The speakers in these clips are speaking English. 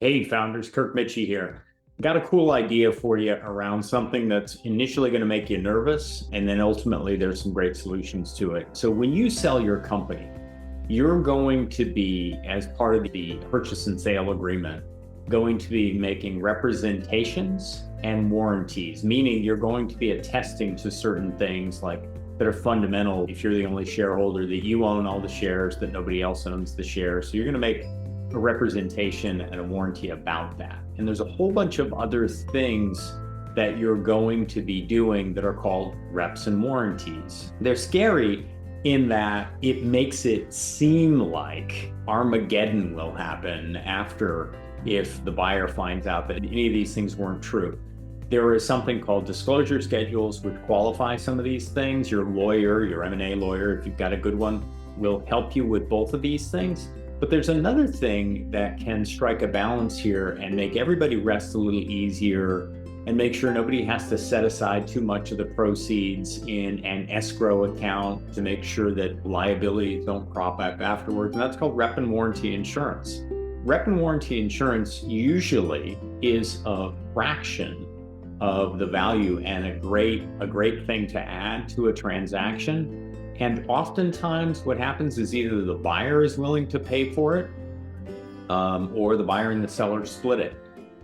Hey, founders, Kirk Michie here. Got a cool idea for you around something that's initially going to make you nervous, and then ultimately there's some great solutions to it. So when you sell your company, you're going to be, as part of the purchase and sale agreement, going to be making representations and warranties, meaning you're going to be attesting to certain things like that are fundamental. If you're the only shareholder, that you own all the shares, that nobody else owns the shares. So you're going to make a representation and a warranty about that. And there's a whole bunch of other things that you're going to be doing that are called reps and warranties. They're scary in that it makes it seem like Armageddon will happen after if the buyer finds out that any of these things weren't true. There is something called disclosure schedules, which qualify some of these things. Your lawyer, your M&A lawyer, if you've got a good one, will help you with both of these things. But there's another thing that can strike a balance here and make everybody rest a little easier and make sure nobody has to set aside too much of the proceeds in an escrow account to make sure that liabilities don't crop up afterwards. And that's called rep and warranty insurance. Rep and warranty insurance usually is a fraction of the value and a great thing to add to a transaction. And oftentimes what happens is either the buyer is willing to pay for it, or the buyer and the seller split it.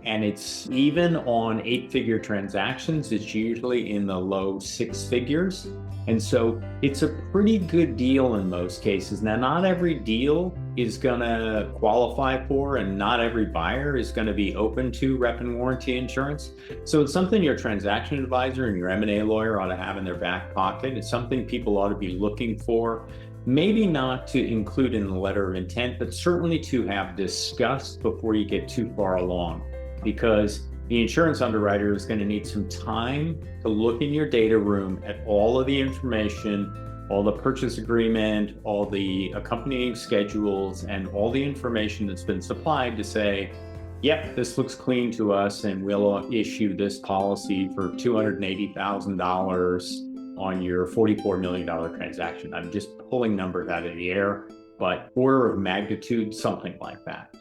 And it's even on 8-figure transactions, it's usually in the low 6 figures. And so it's a pretty good deal in most cases. Now, not every deal is gonna qualify for, and not every buyer is gonna be open to rep and warranty insurance. So it's something your transaction advisor and your M&A lawyer ought to have in their back pocket. It's something people ought to be looking for. Maybe not to include in the letter of intent, but certainly to have discussed before you get too far along, because the insurance underwriter is going to need some time to look in your data room at all of the information, all the purchase agreement, all the accompanying schedules, and all the information that's been supplied to say, yep, this looks clean to us, and we'll issue this policy for $280,000 on your $44 million transaction. I'm just pulling numbers out of the air, but order of magnitude, something like that.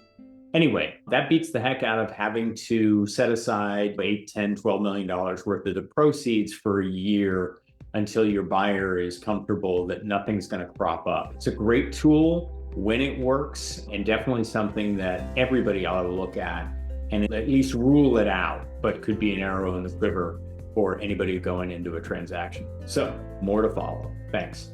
Anyway, that beats the heck out of having to set aside $8, $10, $12 million worth of the proceeds for a year until your buyer is comfortable that nothing's going to crop up. It's a great tool when it works, and definitely something that everybody ought to look at and at least rule it out, but could be an arrow in the quiver for anybody going into a transaction. So more to follow. Thanks.